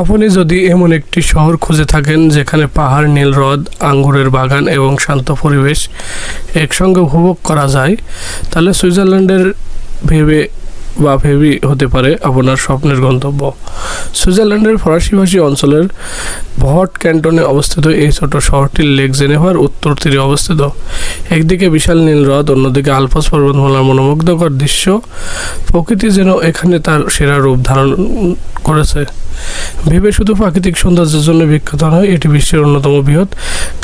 আপনি যদি এমন একটি শহর খুঁজে থাকেন যেখানে পাহাড়, নীল হ্রদ, আঙ্গুরের বাগান এবং শান্ত পরিবেশ একসঙ্গে উপভোগ করা যায়, তাহলে সুইজারল্যান্ডের ভেবি হতে পারে আপনার স্বপ্নের গন্তব্য। সুইজারল্যান্ডের ফরাসিভাষী অঞ্চলের ভট ক্যান্টনে অবস্থিত এই ছোট শহরটি লেক জেনেভার উত্তর তীরে অবস্থিত। একদিকে বিশাল নীল হ্রদ, অন্যদিকে আলপস পর্বতমালার মনোমুগ্ধকর দৃশ্য। প্রকৃতি যেন এখানে তার সেরা রূপ ধারণ করেছে। ভেবে শুধু প্রাকৃতিক সৌন্দর্যের জন্য বিখ্যাত নয়, এটি বিশ্বের অন্যতম বৃহৎ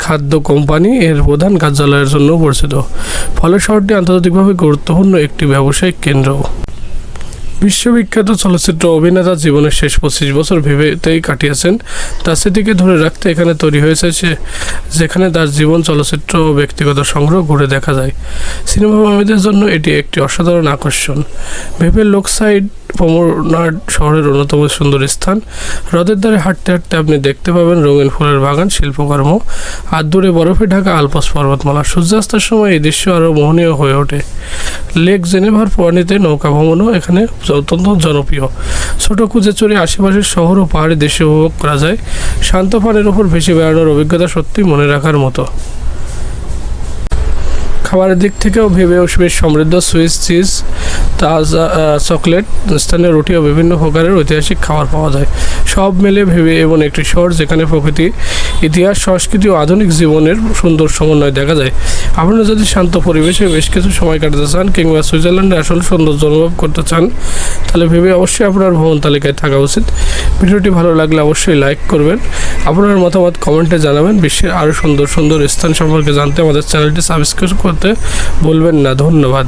খাদ্য কোম্পানি এর প্রধান কার্যালয়ের জন্য পরিচিত। ফলে শহরটি আন্তর্জাতিকভাবে গুরুত্বপূর্ণ একটি ব্যবসায়িক কেন্দ্র। বিশ্ববিখ্যাত চলচ্চিত্র অভিনেতা জীবনের শেষ 25 বছর ভেবেতেই কাটিয়েছেন। তার স্মৃতিকে ধরে রাখতে এখানে তৈরি হয়েছে যেখানে তার জীবন, চলচ্চিত্র ও ব্যক্তিগত সংগ্রহ ঘুরে দেখা যায়। সিনেমা প্রেমীদের জন্য এটি একটি অসাধারণ আকর্ষণ। ভেবের লোকসাইড প্রমোনাড শহরের অন্যতম সুন্দর স্থান। হ্রদের ধারে হাঁটতে হাঁটতে আপনি দেখতে পাবেন রঙিন ফুলের বাগান, শিল্পকর্ম আর দূরে বরফে ঢাকা আলপস পর্বতমালা। সূর্যাস্তের সময় এই দৃশ্য আরও মোহনীয় হয়ে ওঠে। লেক জেনেভার পানিতে নৌকা ভ্রমণও এখানে অত্যন্ত জনপ্রিয়। ছোট কুঁজে চড়ে আশেপাশের শহর ও পাহাড়ি দৃশ্য উপভোগ করা যায়। শান্ত পানির ওপর ভেসে বেড়ানোর অভিজ্ঞতা সত্যি মনে রাখার মতো। খাবারের দিক থেকেও বেশ সমৃদ্ধ। সুইস চিজ, তাজা চকলেট, স্থানীয় রুটি ও বিভিন্ন প্রকারের ঐতিহাসিক খাবার পাওয়া যায়। সব মিলে ভেবে এমন একটি শহর যেখানে প্রকৃতি, ইতিহাস, সংস্কৃতি ও আধুনিক জীবনের সুন্দর সমন্বয় দেখা যায়। আপনারা যদি শান্ত পরিবেশে বেশ কিছু সময় কাটাতে চান কিংবা সুইজারল্যান্ডে আসলে সৌন্দর্য অনুভব করতে চান, তাহলে ভেবে অবশ্যই আপনার ভ্রমণ তালিকায় থাকা উচিত। ভিডিওটি ভালো লাগলে অবশ্যই লাইক করবেন। আপনার মতামত কমেন্টে জানাবেন। বিশ্বের আরও সুন্দর সুন্দর স্থান সম্পর্কে জানতে আমাদের চ্যানেলটি সাবস্ক্রাইব করতে বলবেন না। ধন্যবাদ।